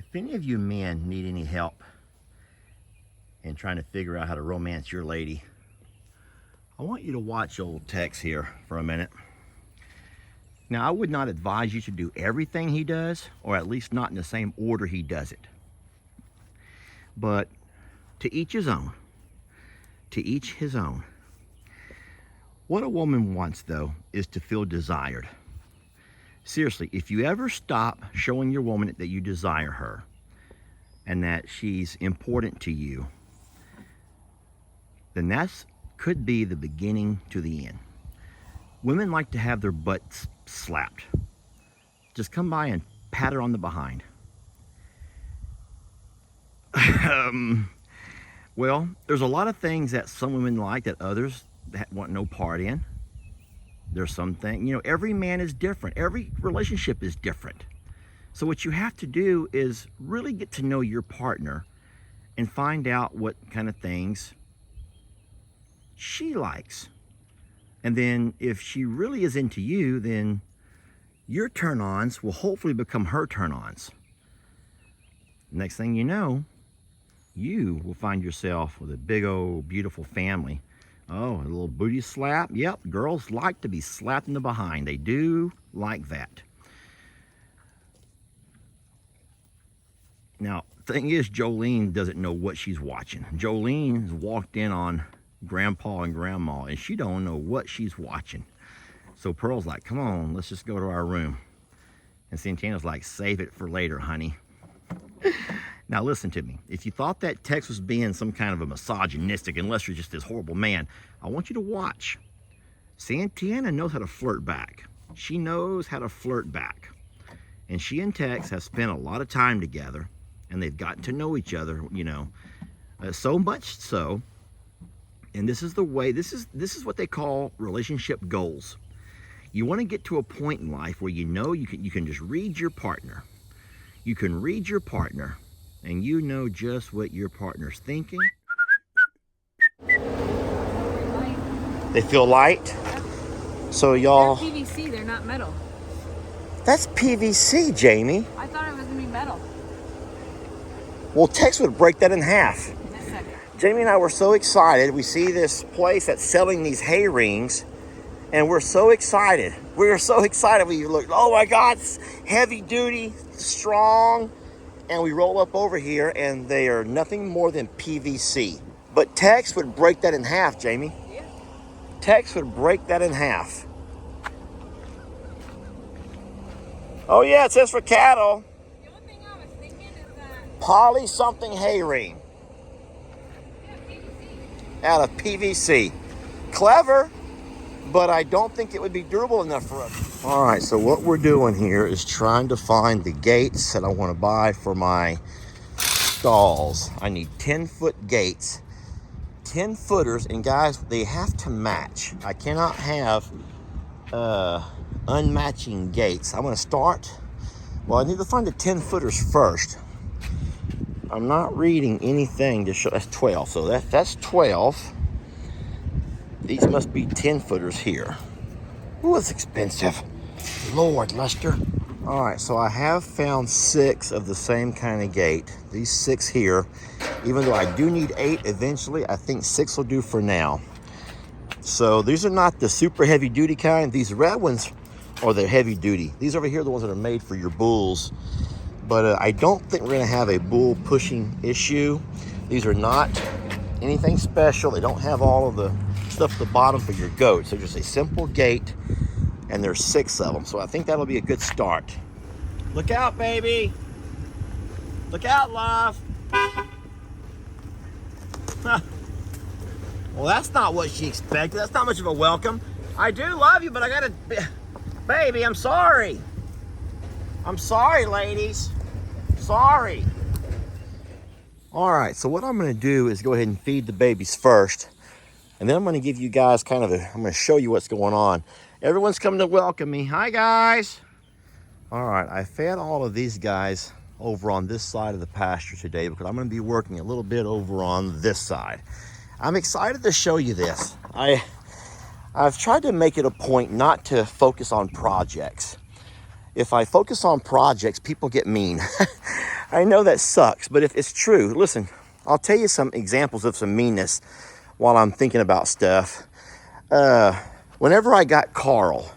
If any of you men need any help in trying to figure out how to romance your lady, I want you to watch old Tex here for a minute. Now, I would not advise you to do everything he does, or at least not in the same order he does it. But to each his own. To each his own. What a woman wants, though, is to feel desired. Seriously, if you ever stop showing your woman that you desire her and that she's important to you, then that could be the beginning to the end. Women like to have their butts slapped. Just come by and pat her on the behind. Well, there's a lot of things that some women like that others want no part in. There's something, every man is different. Every relationship is different. So what you have to do is really get to know your partner and find out what kind of things she likes. And then if she really is into you, then your turn-ons will hopefully become her turn-ons. Next thing you know, you will find yourself with a big old beautiful family. Oh, a little booty slap. Yep, girls like to be slapped in the behind. They do like that. Now, thing is, Jolene doesn't know what she's watching. Jolene's walked in on Grandpa and Grandma, and she don't know what she's watching. So Pearl's like, come on, let's just go to our room. And Santana's like, save it for later, honey. Now listen to me. If you thought that Tex was being some kind of a misogynistic, unless you're just this horrible man, I want you to watch. Santana knows how to flirt back. She knows how to flirt back. And she and Tex have spent a lot of time together, and they've gotten to know each other, so much so. And this is the way, this is what they call relationship goals. You want to get to a point in life where you can just read your partner. You can read your partner, and you know just what your partner's thinking. They feel light. Yep. So y'all. They're PVC, they're not metal. That's PVC, Jamie. I thought it was gonna be metal. Well, Tex would break that in half. Jamie and I were so excited. We see this place that's selling these hay rings, and we're so excited. We were so excited. We looked, oh my God, it's heavy duty, strong. And we roll up over here, and they are nothing more than PVC. But Tex would break that in half, Jamie. Yeah. Tex would break that in half. Oh yeah, it says for cattle. The only thing I was thinking is that Poly something hay ring. Out of PVC. Clever, but I don't think it would be durable enough for us. All right, so what we're doing here is trying to find the gates that I want to buy for my stalls. I need 10-foot gates, 10 footers, and guys, they have to match. I cannot have unmatching gates. I'm going to start, well, I need to find the 10 footers first. I'm not reading anything to show. That's 12, so that's 12. These must be 10 footers here. Ooh, it's expensive. Lord, Lester. All right, so I have found 6 of the same kind of gate. These 6 here, even though I do need 8 eventually, I think 6 will do for now. So these are not the super heavy duty kind. These red ones are the heavy duty. These over here are the ones that are made for your bulls. But I don't think we're gonna have a bull pushing issue. These are not anything special. They don't have all of the stuff at the bottom for your goats. They're just a simple gate, and there's 6 of them. So I think that'll be a good start. Look out, baby. Look out, love. Well, that's not what she expected. That's not much of a welcome. I do love you, but I gotta, baby, I'm sorry. I'm sorry, ladies. Sorry. All right, so what I'm gonna do is go ahead and feed the babies first. And then I'm gonna give you guys I'm gonna show you what's going on. Everyone's coming to welcome me. Hi, guys. All right, I fed all of these guys over on this side of the pasture today because I'm gonna be working a little bit over on this side. I'm excited to show you this. I've tried to make it a point not to focus on projects. If I focus on projects, people get mean. I know that sucks, but if it's true, listen, I'll tell you some examples of some meanness while I'm thinking about stuff. Whenever I got Carl,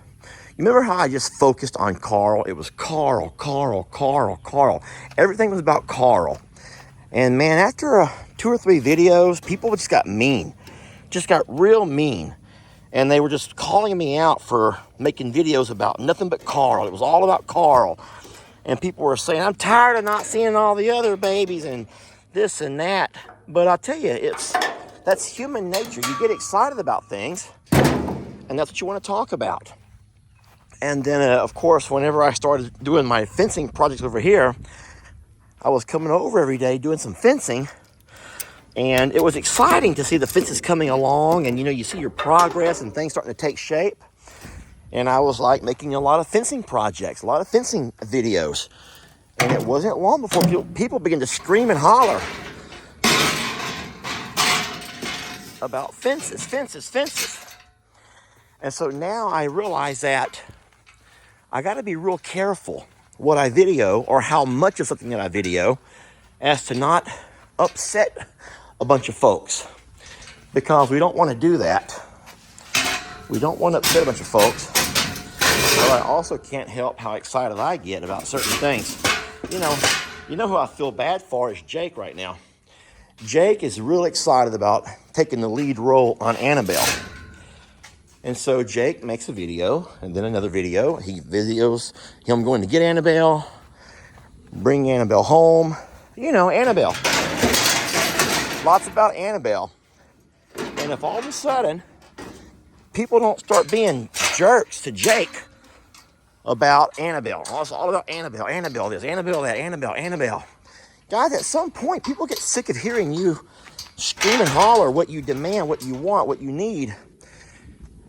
you remember how I just focused on Carl? It was Carl, Carl, Carl, Carl. Everything was about Carl. And man, after 2 or 3 videos, people just got mean. Just got real mean. And they were just calling me out for making videos about nothing but Carl. It was all about Carl. And people were saying, I'm tired of not seeing all the other babies and this and that. But I'll tell you, that's human nature. You get excited about things, and that's what you want to talk about. And then, of course, whenever I started doing my fencing projects over here, I was coming over every day doing some fencing. And it was exciting to see the fences coming along, and you see your progress and things starting to take shape. And I was like making a lot of fencing projects, a lot of fencing videos. And it wasn't long before people began to scream and holler about fences. And so now I realize that I got to be real careful what I video or how much of something that I video as to not upset a bunch of folks, because we don't want to do that. We don't want to upset a bunch of folks. But I also can't help how excited I get about certain things. You know who I feel bad for is Jake right now. Jake is real excited about taking the lead role on Annabelle. And so Jake makes a video and then another video. He videos him going to get Annabelle, bring Annabelle home. Annabelle. Lots about Annabelle. And if all of a sudden people don't start being jerks to Jake about Annabelle, it's all about Annabelle, Annabelle this, Annabelle that, Annabelle. Guys, at some point, people get sick of hearing you scream and holler what you demand, what you want, what you need.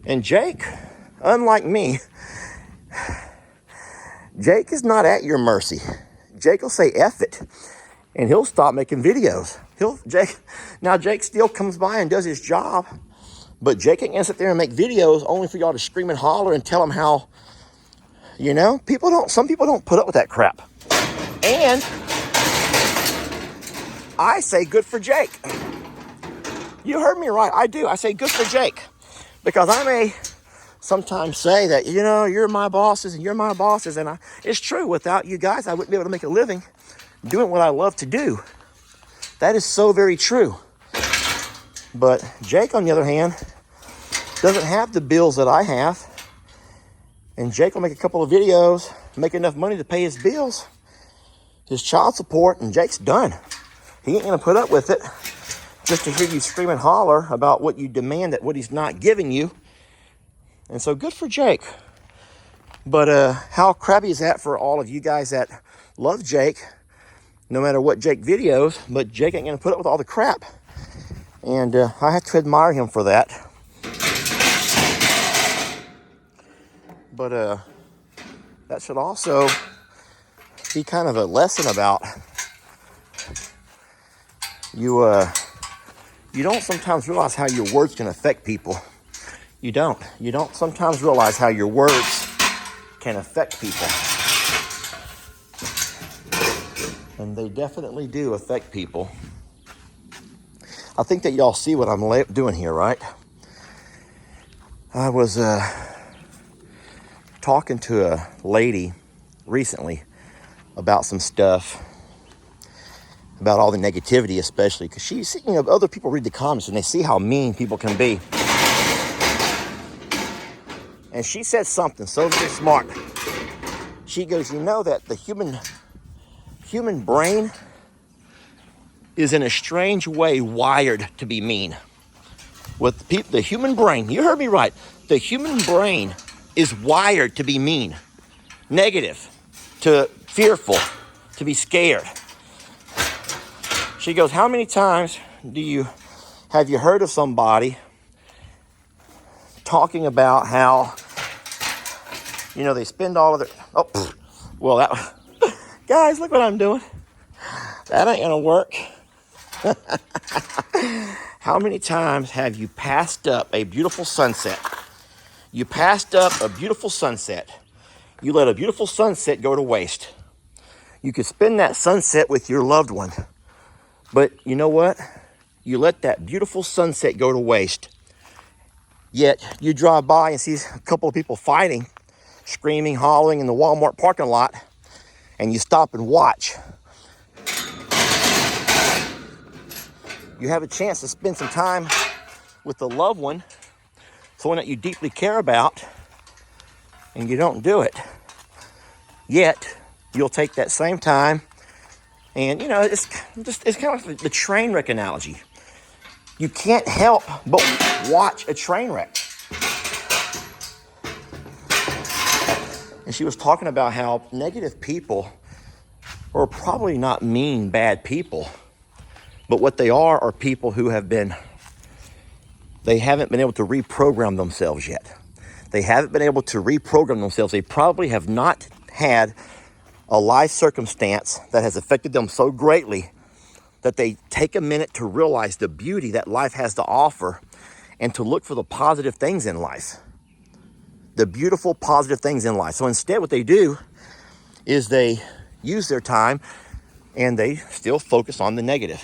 And Jake, unlike me, Jake is not at your mercy. Jake will say F it, and he'll stop making videos. Jake still comes by and does his job, but Jake ain't gonna sit there and make videos only for y'all to scream and holler and tell him how, some people don't put up with that crap. And I say good for Jake. You heard me right, I do. I say good for Jake, because I may sometimes say that, you're my bosses and you're my bosses, and it's true. Without you guys, I wouldn't be able to make a living doing what I love to do. That is so very true. But Jake, on the other hand, doesn't have the bills that I have. And Jake will make a couple of videos, make enough money to pay his bills, his child support, and Jake's done. He ain't gonna put up with it just to hear you scream and holler about what you demand, that what he's not giving you. And so good for Jake. But how crappy is that for all of you guys that love Jake, no matter what Jake videos, but Jake ain't gonna put up with all the crap. And I have to admire him for that. But that should also be kind of a lesson about you don't sometimes realize how your words can affect people. You don't sometimes realize how your words can affect people. And they definitely do affect people. I think that y'all see what I'm doing here, right? I was talking to a lady recently about some stuff, about all the negativity, especially because she's, other people read the comments and they see how mean people can be. And she said something so very smart. She goes, that the human brain is in a strange way wired to be mean. With the human brain, you heard me right. The human brain is wired to be mean, negative, to fearful, to be scared. She goes, how many times have you heard of somebody talking about how, they spend all of their, guys, look what I'm doing. That ain't gonna work. How many times have you passed up a beautiful sunset? You passed up a beautiful sunset. You let a beautiful sunset go to waste. You could spend that sunset with your loved one, but you know what? You let that beautiful sunset go to waste. Yet you drive by and see a couple of people fighting, screaming, hollering in the Walmart parking lot, and you stop and watch. You have a chance to spend some time with a loved one, someone that you deeply care about, and you don't do it. Yet you'll take that same time, and it's kind of like the train wreck analogy. You can't help but watch a train wreck. And she was talking about how negative people are probably not mean, bad people, but what they are people who they haven't been able to reprogram themselves yet. They haven't been able to reprogram themselves. They probably have not had a life circumstance that has affected them so greatly that they take a minute to realize the beauty that life has to offer and to look for the positive things in life. The beautiful, positive things in life. So instead, what they do is they use their time and they still focus on the negative.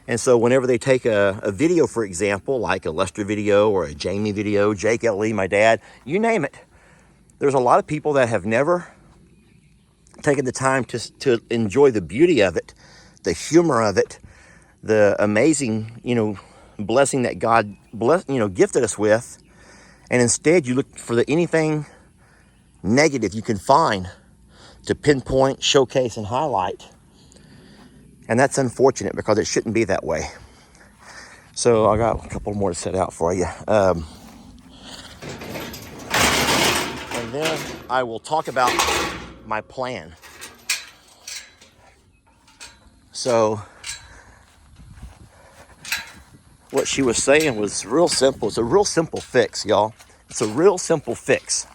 And so whenever they take a video, for example, like a Lester video or a Jamie video, Jake L.E., my dad, you name it, there's a lot of people that have never taken the time to enjoy the beauty of it, the humor of it, the amazing, blessing that God gifted us with. And instead you look for anything negative you can find to pinpoint, showcase, and highlight. And that's unfortunate because it shouldn't be that way. So I got a couple more to set out for you. And then I will talk about my plan. So what she was saying was real simple. It's a real simple fix, y'all. It's a real simple fix.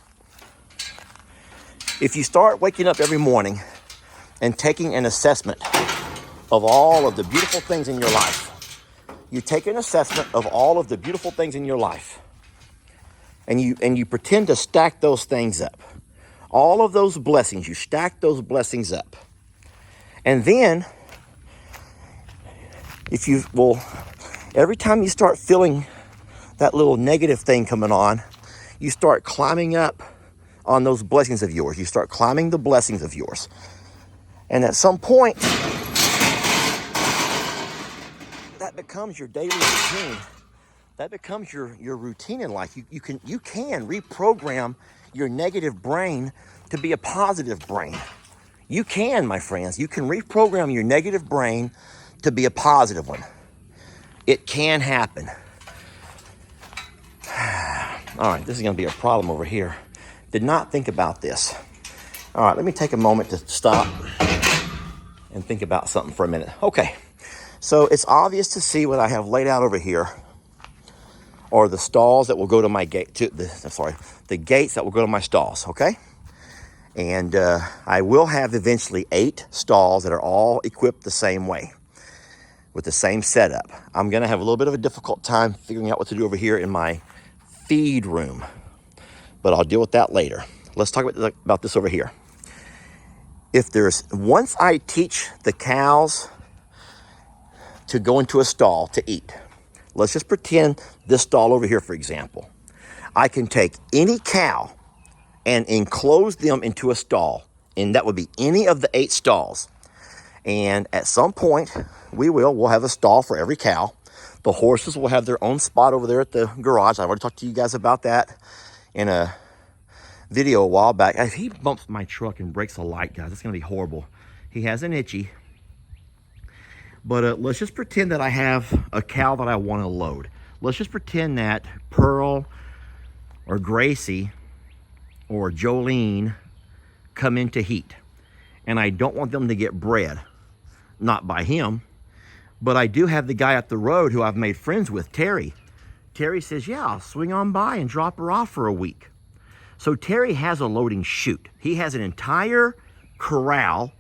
If you start waking up every morning and taking an assessment of all of the beautiful things in your life, you take an assessment of all of the beautiful things in your life, and you pretend to stack those things up. All of those blessings, you stack those blessings up. And then, every time you start feeling that little negative thing coming on, you start climbing up on those blessings of yours. You start climbing the blessings of yours. And at some point, that becomes your daily routine. That becomes your routine in life. You can reprogram your negative brain to be a positive brain. You can, my friends. You can reprogram your negative brain to be a positive one. It can happen. All right, this is going to be a problem over here. Did not think about this. All right, let me take a moment to stop and think about something for a minute. Okay, so it's obvious to see what I have laid out over here are the stalls that will go to my gate. The gates that will go to my stalls. Okay, and I will have eventually 8 stalls that are all equipped the same way, with the same setup. I'm gonna have a little bit of a difficult time figuring out what to do over here in my feed room, but I'll deal with that later. Let's talk about this over here. Once I teach the cows to go into a stall to eat, let's just pretend this stall over here, for example. I can take any cow and enclose them into a stall, and that would be any of the 8 stalls. And at some point, we'll have a stall for every cow. The horses will have their own spot over there at the garage. I've already talked to you guys about that in a video a while back. If he bumps my truck and breaks a light, guys, it's going to be horrible. He has an itchy. But let's just pretend that I have a cow that I want to load. Let's just pretend that Pearl or Gracie or Jolene come into heat. And I don't want them to get bred. Not by him. But I do have the guy up the road who I've made friends with, Terry. Terry says, yeah, I'll swing on by and drop her off for a week. So Terry has a loading chute. He has an entire corral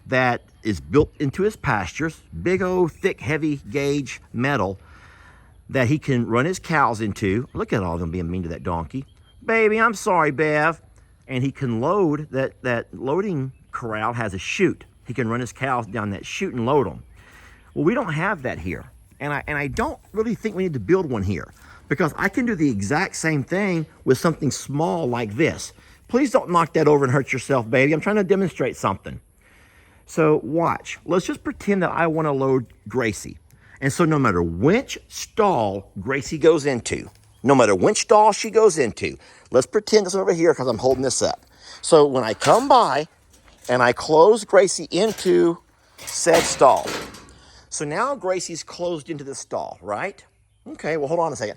that is built into his pastures, big old thick heavy gauge metal that he can run his cows into. Look at all of them being mean to that donkey. Baby, I'm sorry, Bev. And he can load that loading corral has a chute. He can run his cows down that chute and load them. Well, we don't have that here. And I don't really think we need to build one here, because I can do the exact same thing with something small like this. Please don't knock that over and hurt yourself, baby. I'm trying to demonstrate something. So watch. Let's just pretend that I want to load Gracie. And so no matter which stall Gracie goes into, no matter which stall she goes into, let's pretend this over here because I'm holding this up. So when I come by and I close Gracie into said stall, so now Gracie's closed into the stall, right? Okay, well, hold on a second.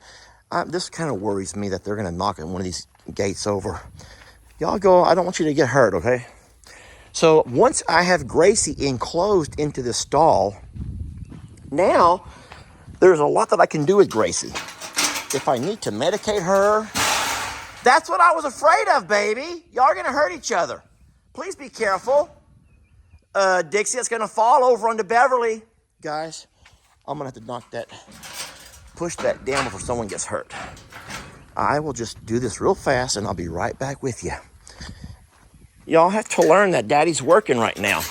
This kind of worries me that they're going to knock one of these gates over. Y'all go, I don't want you to get hurt, okay? So once I have Gracie enclosed into the stall, now there's a lot that I can do with Gracie. If I need to medicate her, that's what I was afraid of, baby. Y'all are going to hurt each other. Please be careful. Dixie, it's going to fall over onto Beverly. Guys, I'm going to have to push that down before someone gets hurt. I will just do this real fast and I'll be right back with you. Y'all have to learn that Daddy's working right now.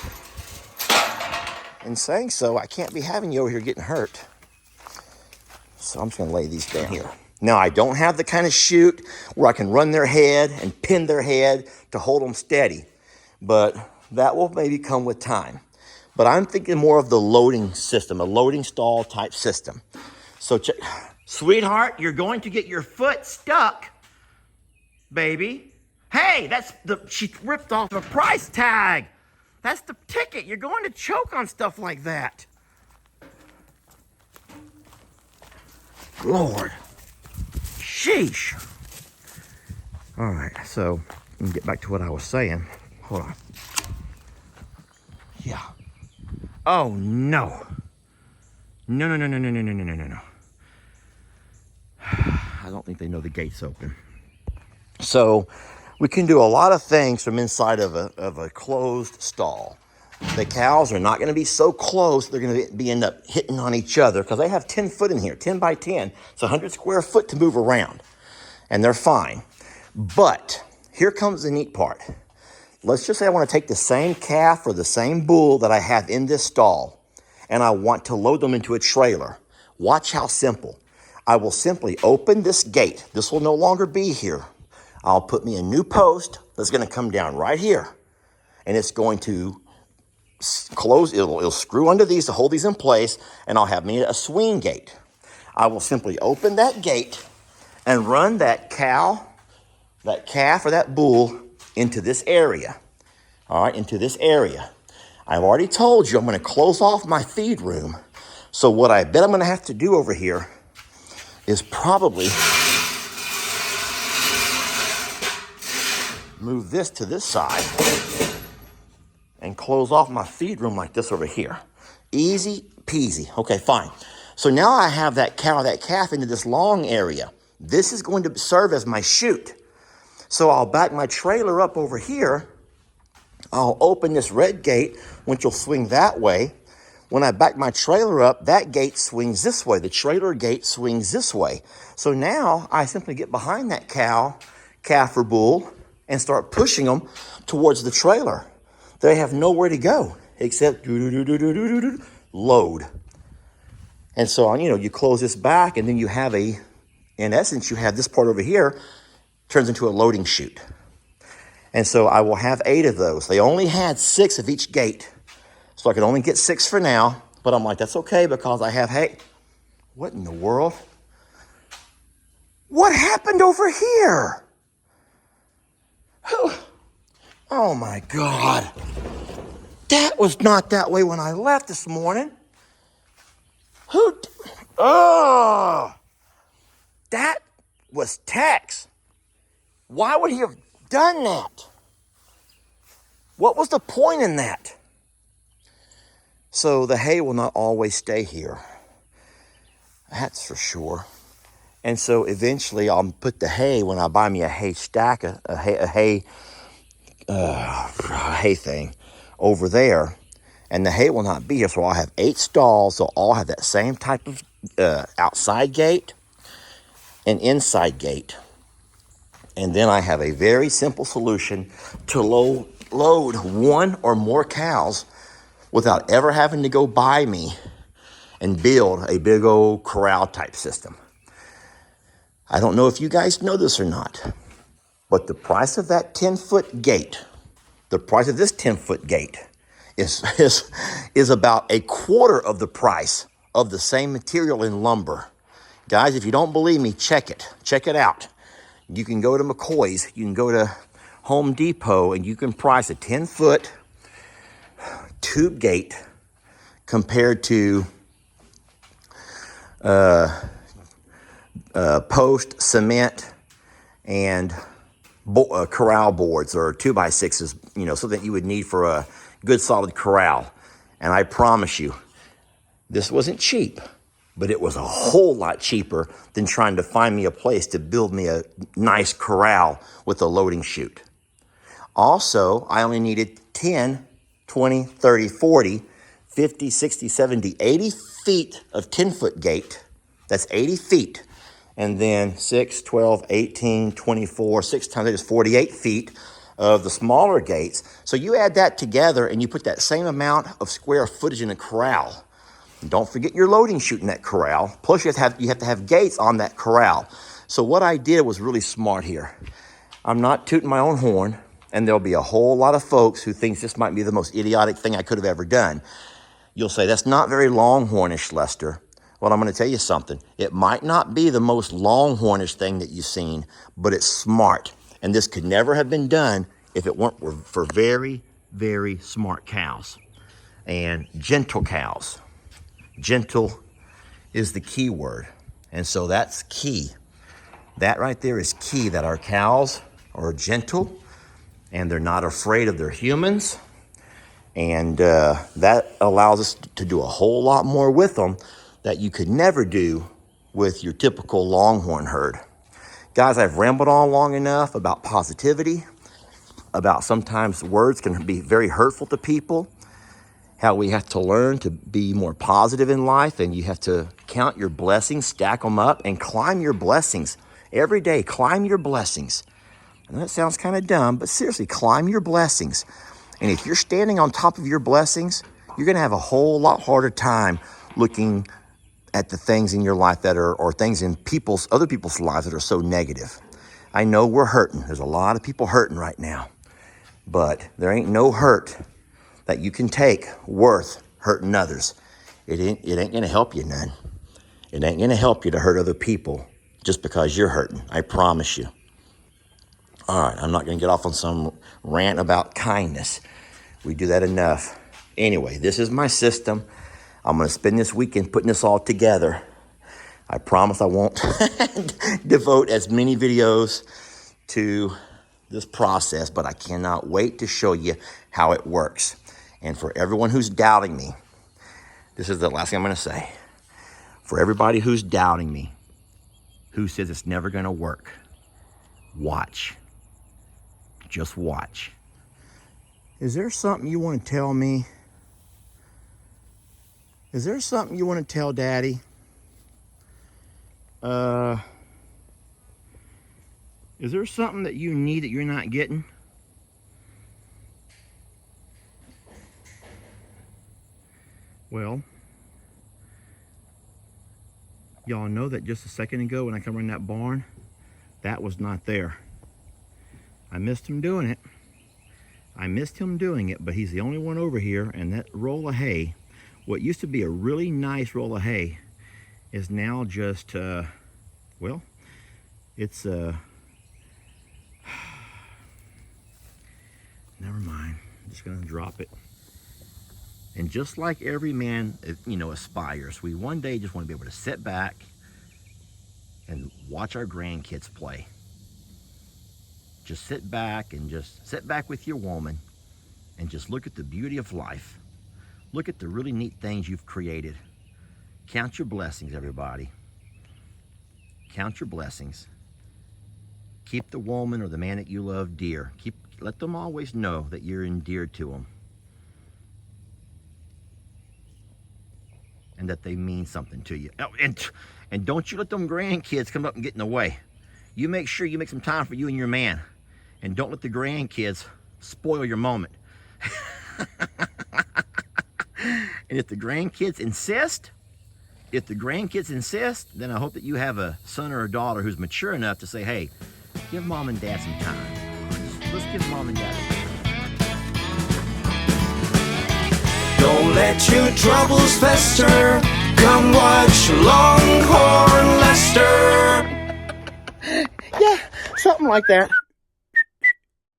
In saying so, I can't be having you over here getting hurt. So I'm just going to lay these down here. Now, I don't have the kind of chute where I can run their head and pin their head to hold them steady. But that will maybe come with time. But I'm thinking more of the loading system, a loading stall type system. So, sweetheart, you're going to get your foot stuck, baby. Hey, she ripped off a price tag. That's the ticket. You're going to choke on stuff like that. Lord. Sheesh. All right, so let me get back to what I was saying. Hold on. Yeah. Oh, no. No. I don't think they know the gate's open. So we can do a lot of things from inside of a closed stall. The cows are not going to be so close they're going to end up hitting on each other, because they have 10 foot in here, 10 by 10. It's 100 square foot to move around, and they're fine. But here comes the neat part. Let's just say I want to take the same calf or the same bull that I have in this stall, and I want to load them into a trailer. Watch how simple. I will simply open this gate. This will no longer be here. I'll put me a new post that's going to come down right here, and it's going to close. It'll screw under these to hold these in place, and I'll have me a swing gate. I will simply open that gate and run that cow, that calf, or that bull into this area. All right, into this area. I've already told you I'm going to close off my feed room. So what I bet I'm going to have to do over here is probably move this to this side and close off my feed room like this over here. Easy peasy. Okay, fine. So now I have that cow, that calf into this long area. This is going to serve as my chute. So I'll back my trailer up over here. I'll open this red gate, which will swing that way. When I back my trailer up, that gate swings this way. The trailer gate swings this way. So now I simply get behind that cow, calf, or bull and start pushing them towards the trailer. They have nowhere to go except load. And so, you close this back, and then you have in essence, you have this part over here turns into a loading chute. And so I will have 8 of those. They only had 6 of each gate. So I could only get 6 for now. But I'm like, that's okay, because I have, hey, what in the world? What happened over here? Oh my God. That was not that way when I left this morning. That was Tex. Why would he have done that? What was the point in that? So the hay will not always stay here. That's for sure. And so eventually I'll put the hay, when I buy me a hay stack, a hay thing over there, and the hay will not be here. So I'll have 8 stalls. They'll all have that same type of outside gate and inside gate. And then I have a very simple solution to load load one or more cows without ever having to go buy me and build a big old corral type system. I don't know if you guys know this or not, but the price of that 10-foot gate, the price of this 10-foot gate is about a quarter of the price of the same material in lumber. Guys, if you don't believe me, check it out. You can go to McCoy's, you can go to Home Depot, and you can price a 10-foot tube gate compared to post, cement, and corral boards or 2x6s, something that you would need for a good solid corral. And I promise you, this wasn't cheap, but it was a whole lot cheaper than trying to find me a place to build me a nice corral with a loading chute. Also, I only needed 10, 20, 30, 40, 50, 60, 70, 80 feet of 10-foot gate. That's 80 feet. And then 6, 12, 18, 24, 6 times 8 is 48 feet of the smaller gates. So you add that together and you put that same amount of square footage in a corral. And don't forget your loading chute in that corral. Plus you have to have gates on that corral. So what I did was really smart here. I'm not tooting my own horn, and there'll be a whole lot of folks who thinks this might be the most idiotic thing I could have ever done. You'll say, that's not very Longhornish, Lester. Well, I'm going to tell you something. It might not be the most Longhornish thing that you've seen, but it's smart. And this could never have been done if it weren't for very, very smart cows and gentle cows. Gentle is the key word. And so that's key. That right there is key, that our cows are gentle and they're not afraid of their humans. And that allows us to do a whole lot more with them that you could never do with your typical Longhorn herd. Guys, I've rambled on long enough about positivity, about sometimes words can be very hurtful to people, how we have to learn to be more positive in life, and you have to count your blessings, stack them up, and climb your blessings. Every day, climb your blessings. And that sounds kind of dumb, but seriously, climb your blessings. And if you're standing on top of your blessings, you're going to have a whole lot harder time looking at the things in your life that are, or things in other people's lives that are so negative. I know we're hurting. There's a lot of people hurting right now, but there ain't no hurt that you can take worth hurting others. It ain't going to help you none. It ain't going to help you to hurt other people just because you're hurting. I promise you. All right, I'm not going to get off on some rant about kindness. We do that enough. Anyway, this is my system. I'm going to spend this weekend putting this all together. I promise I won't devote as many videos to this process, but I cannot wait to show you how it works. And for everyone who's doubting me, this is the last thing I'm going to say. For everybody who's doubting me, who says it's never going to work, watch. Just watch. Is there something you want to tell me? Is there something you want to tell Daddy? Is there something that you need that you're not getting? Well, y'all know that just a second ago when I come in that barn, that was not there. I missed him doing it. But he's the only one over here, and that roll of hay, what used to be a really nice roll of hay, is now just, well, it's, never mind. I'm just going to drop it. And just like every man, aspires, we one day just want to be able to sit back and watch our grandkids play. Just sit back with your woman and just look at the beauty of life. Look at the really neat things you've created. Count your blessings, everybody. Count your blessings. Keep the woman or the man that you love dear. Let them always know that you're endeared to them. And that they mean something to you. Oh, and don't you let them grandkids come up and get in the way. You make sure you make some time for you and your man. And don't let the grandkids spoil your moment. And if the grandkids insist, then I hope that you have a son or a daughter who's mature enough to say, hey, give mom and dad some time. Let's give mom and dad some time. Don't let your troubles fester. Come watch Longhorn Lester. Yeah, something like that.